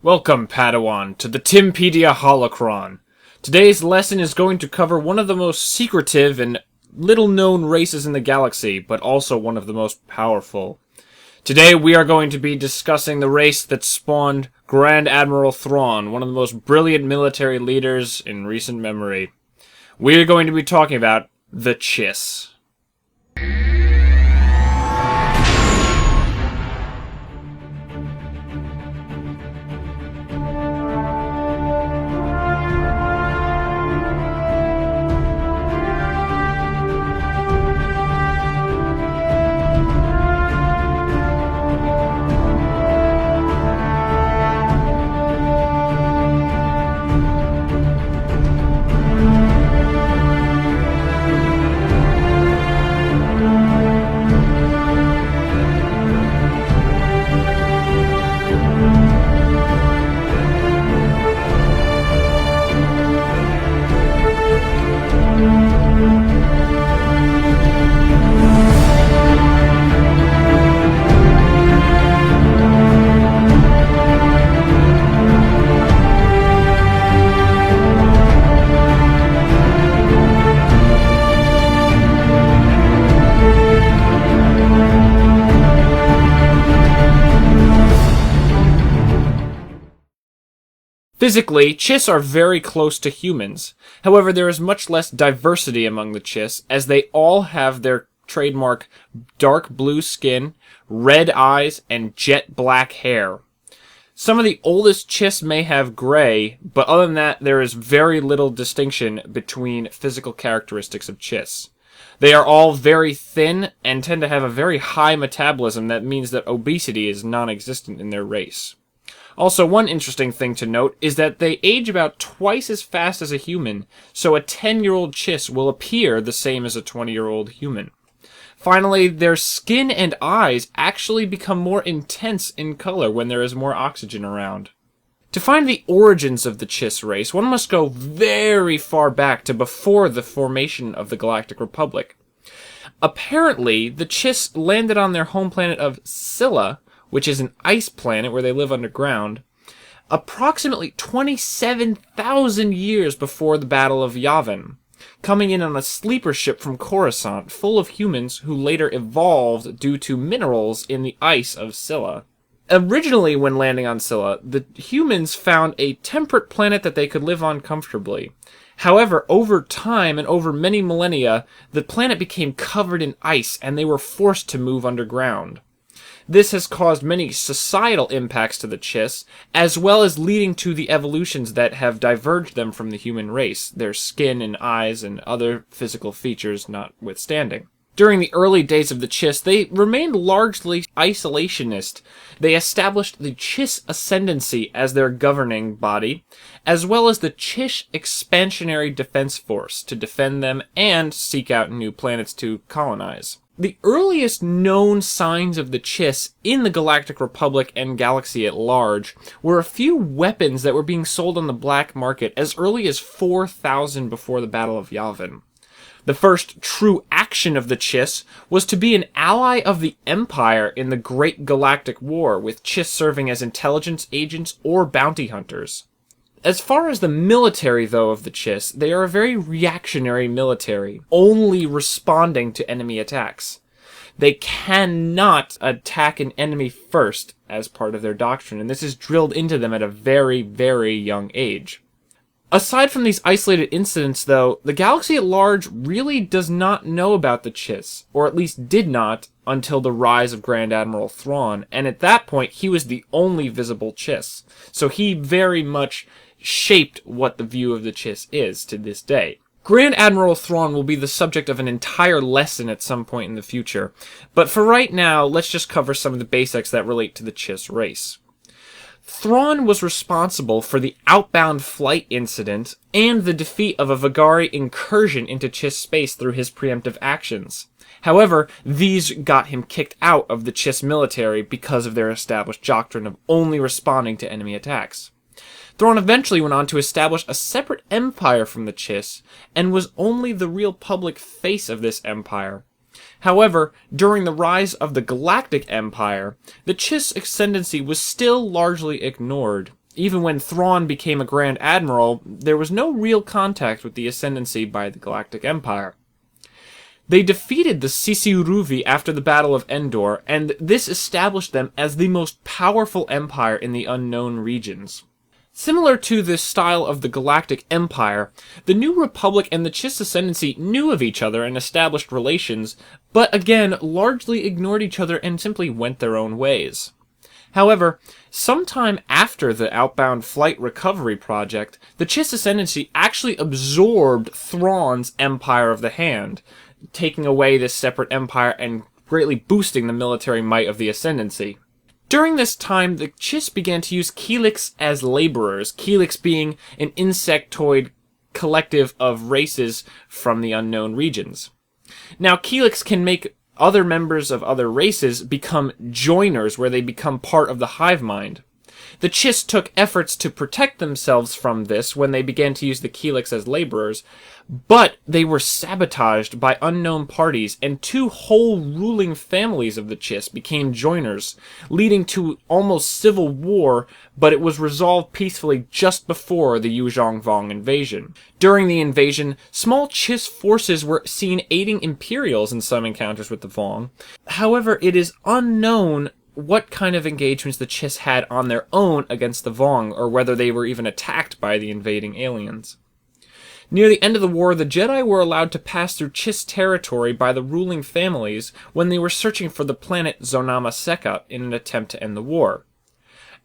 Welcome, Padawan, to the Timpedia Holocron. Today's lesson is going to cover one of the most secretive and little-known races in the galaxy, but also one of the most powerful. Today we are going to be discussing the race that spawned Grand Admiral Thrawn, one of the most brilliant military leaders in recent memory. We are going to be talking about the Chiss. Physically, Chiss are very close to humans. However, there is much less diversity among the Chiss, as they all have their trademark dark blue skin, red eyes, and jet black hair. Some of the oldest Chiss may have gray, but other than that, there is very little distinction between physical characteristics of Chiss. They are all very thin and tend to have a very high metabolism that means that obesity is non-existent in their race. Also, one interesting thing to note is that they age about twice as fast as a human, so a 10-year-old Chiss will appear the same as a 20-year-old human. Finally, their skin and eyes actually become more intense in color when there is more oxygen around. To find the origins of the Chiss race, one must go very far back to before the formation of the Galactic Republic. Apparently, the Chiss landed on their home planet of Scylla, which is an ice planet where they live underground, approximately 27,000 years before the Battle of Yavin, coming in on a sleeper ship from Coruscant full of humans who later evolved due to minerals in the ice of Scylla. Originally, when landing on Scylla, the humans found a temperate planet that they could live on comfortably. However, over time and over many millennia, the planet became covered in ice and they were forced to move underground. This has caused many societal impacts to the Chiss, as well as leading to the evolutions that have diverged them from the human race, their skin and eyes and other physical features notwithstanding. During the early days of the Chiss, they remained largely isolationist. They established the Chiss Ascendancy as their governing body, as well as the Chiss Expansionary Defense Force to defend them and seek out new planets to colonize. The earliest known signs of the Chiss in the Galactic Republic and galaxy at large were a few weapons that were being sold on the black market as early as 4,000 before the Battle of Yavin. The first true action of the Chiss was to be an ally of the Empire in the Great Galactic War, with Chiss serving as intelligence agents or bounty hunters. As far as the military, though, of the Chiss, they are a very reactionary military, only responding to enemy attacks. They cannot attack an enemy first as part of their doctrine, and this is drilled into them at a very, very young age. Aside from these isolated incidents, though, the galaxy at large really does not know about the Chiss, or at least did not until the rise of Grand Admiral Thrawn, and at that point he was the only visible Chiss, so he very much shaped what the view of the Chiss is to this day. Grand Admiral Thrawn will be the subject of an entire lesson at some point in the future, but for right now, let's just cover some of the basics that relate to the Chiss race. Thrawn was responsible for the outbound flight incident and the defeat of a Vagari incursion into Chiss space through his preemptive actions. However, these got him kicked out of the Chiss military because of their established doctrine of only responding to enemy attacks. Thrawn eventually went on to establish a separate empire from the Chiss, and was only the real public face of this empire. However, during the rise of the Galactic Empire, the Chiss ascendancy was still largely ignored. Even when Thrawn became a Grand Admiral, there was no real contact with the Ascendancy by the Galactic Empire. They defeated the Sisi-Ruvi after the Battle of Endor, and this established them as the most powerful empire in the unknown regions. Similar to the style of the Galactic Empire, the New Republic and the Chiss Ascendancy knew of each other and established relations, but again largely ignored each other and simply went their own ways. However, sometime after the Outbound Flight Recovery Project, the Chiss Ascendancy actually absorbed Thrawn's Empire of the Hand, taking away this separate empire and greatly boosting the military might of the Ascendancy. During this time, the Chiss began to use Keelix as laborers, Keelix being an insectoid collective of races from the unknown regions. Now, Keelix can make other members of other races become joiners, where they become part of the hive mind. The Chiss took efforts to protect themselves from this when they began to use the Keelix as laborers, but they were sabotaged by unknown parties, and two whole ruling families of the Chiss became joiners, leading to almost civil war, but it was resolved peacefully just before the Yuzhong Vong invasion. During the invasion, small Chiss forces were seen aiding Imperials in some encounters with the Vong. However, it is unknown what kind of engagements the Chiss had on their own against the Vong, or whether they were even attacked by the invading aliens. Near the end of the war, the Jedi were allowed to pass through Chiss territory by the ruling families when they were searching for the planet Zonama Seka in an attempt to end the war.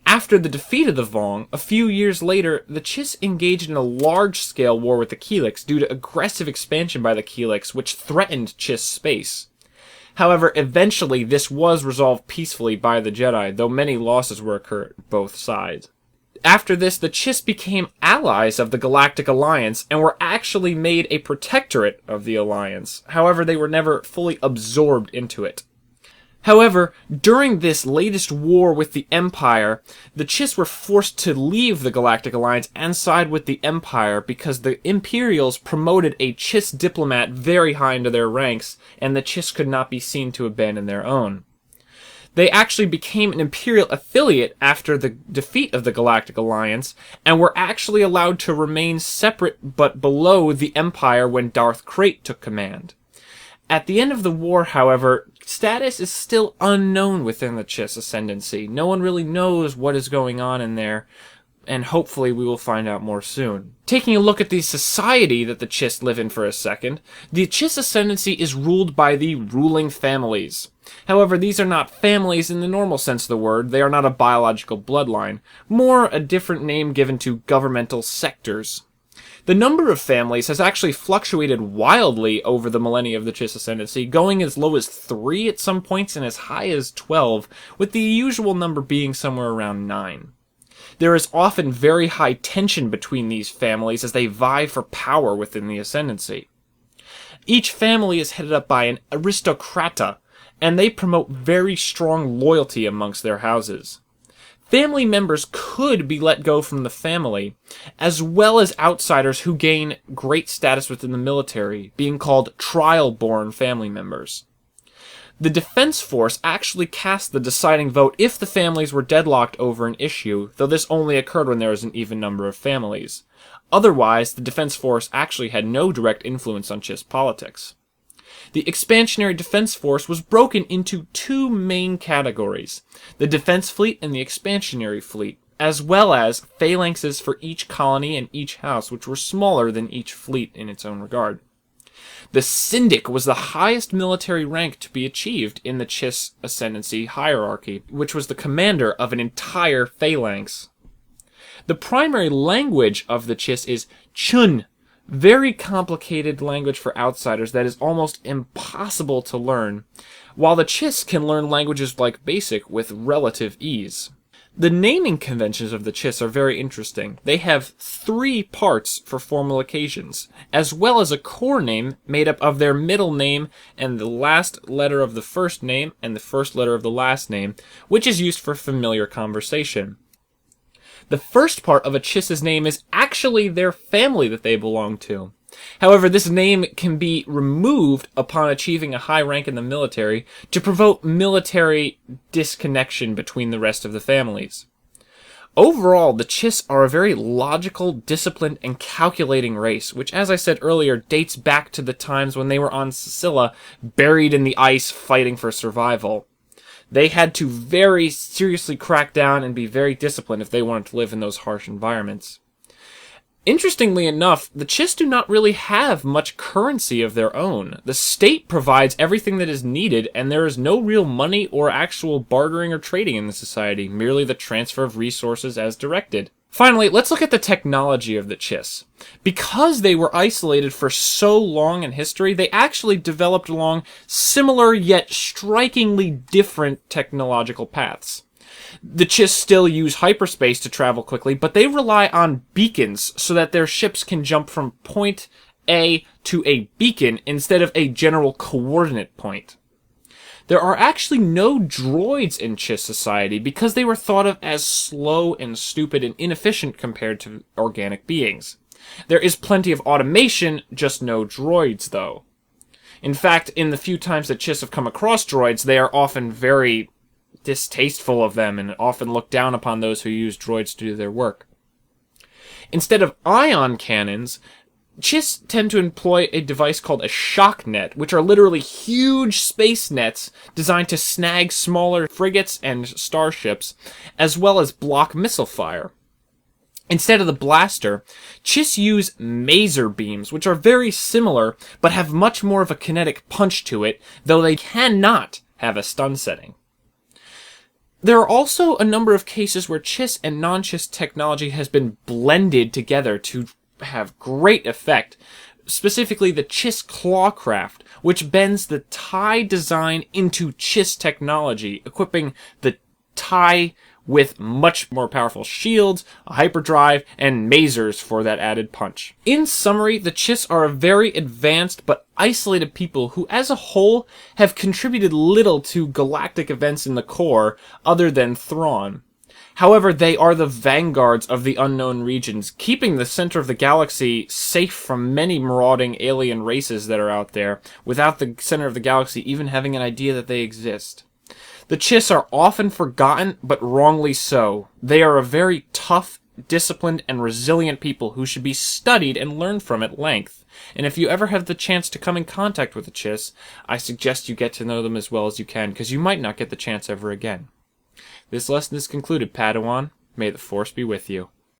After the defeat of the Vong, a few years later, the Chiss engaged in a large-scale war with the Keelix due to aggressive expansion by the Keelix, which threatened Chiss space. However, eventually this was resolved peacefully by the Jedi, though many losses were occurred both sides. After this, the Chiss became allies of the Galactic Alliance and were actually made a protectorate of the Alliance. However, they were never fully absorbed into it. However, during this latest war with the Empire, the Chiss were forced to leave the Galactic Alliance and side with the Empire because the Imperials promoted a Chiss diplomat very high into their ranks, and the Chiss could not be seen to abandon their own. They actually became an Imperial affiliate after the defeat of the Galactic Alliance, and were actually allowed to remain separate but below the Empire when Darth Krayt took command. At the end of the war, however, status is still unknown within the Chiss Ascendancy. No one really knows what is going on in there, and hopefully we will find out more soon. Taking a look at the society that the Chiss live in for a second, the Chiss Ascendancy is ruled by the ruling families. However, these are not families in the normal sense of the word. They are not a biological bloodline, more a different name given to governmental sectors. The number of families has actually fluctuated wildly over the millennia of the Chiss Ascendancy, going as low as 3 at some points and as high as 12, with the usual number being somewhere around 9. There is often very high tension between these families as they vie for power within the Ascendancy. Each family is headed up by an aristocrata, and they promote very strong loyalty amongst their houses. Family members could be let go from the family, as well as outsiders who gain great status within the military, being called trial-born family members. The Defense Force actually cast the deciding vote if the families were deadlocked over an issue, though this only occurred when there was an even number of families. Otherwise, the Defense Force actually had no direct influence on Chiss politics. The Expansionary Defense Force was broken into 2 main categories, the Defense Fleet and the Expansionary Fleet, as well as phalanxes for each colony and each house, which were smaller than each fleet in its own regard. The Syndic was the highest military rank to be achieved in the Chiss Ascendancy hierarchy, which was the commander of an entire phalanx. The primary language of the Chiss is Chun, very complicated language for outsiders that is almost impossible to learn, while the Chiss can learn languages like Basic with relative ease. The naming conventions of the Chiss are very interesting. They have 3 parts for formal occasions, as well as a core name made up of their middle name and the last letter of the first name and the first letter of the last name, which is used for familiar conversation. The first part of a Chiss's name is actually their family that they belong to. However, this name can be removed upon achieving a high rank in the military to provoke military disconnection between the rest of the families. Overall, the Chiss are a very logical, disciplined, and calculating race, which, as I said earlier, dates back to the times when they were on Scylla, buried in the ice, fighting for survival. They had to very seriously crack down and be very disciplined if they wanted to live in those harsh environments. Interestingly enough, the Chiss do not really have much currency of their own. The state provides everything that is needed, and there is no real money or actual bartering or trading in the society, merely the transfer of resources as directed. Finally, let's look at the technology of the Chiss. Because they were isolated for so long in history, they actually developed along similar yet strikingly different technological paths. The Chiss still use hyperspace to travel quickly, but they rely on beacons so that their ships can jump from point A to a beacon instead of a general coordinate point. There are actually no droids in Chiss society because they were thought of as slow and stupid and inefficient compared to organic beings. There is plenty of automation, just no droids though. In fact, in the few times that Chiss have come across droids, they are often very distasteful of them and often look down upon those who use droids to do their work. Instead of ion cannons, Chiss tend to employ a device called a shock net, which are literally huge space nets designed to snag smaller frigates and starships, as well as block missile fire. Instead of the blaster, Chiss use maser beams, which are very similar, but have much more of a kinetic punch to it, though they cannot have a stun setting. There are also a number of cases where Chiss and non-Chiss technology has been blended together to have great effect, specifically the Chiss Clawcraft, which bends the TIE design into Chiss technology, equipping the TIE with much more powerful shields, a hyperdrive, and masers for that added punch. In summary, the Chiss are a very advanced but isolated people who, as a whole, have contributed little to galactic events in the core other than Thrawn. However, they are the vanguards of the unknown regions, keeping the center of the galaxy safe from many marauding alien races that are out there, without the center of the galaxy even having an idea that they exist. The Chiss are often forgotten, but wrongly so. They are a very tough, disciplined, and resilient people who should be studied and learned from at length. And if you ever have the chance to come in contact with the Chiss, I suggest you get to know them as well as you can, because you might not get the chance ever again. This lesson is concluded, Padawan. May the Force be with you.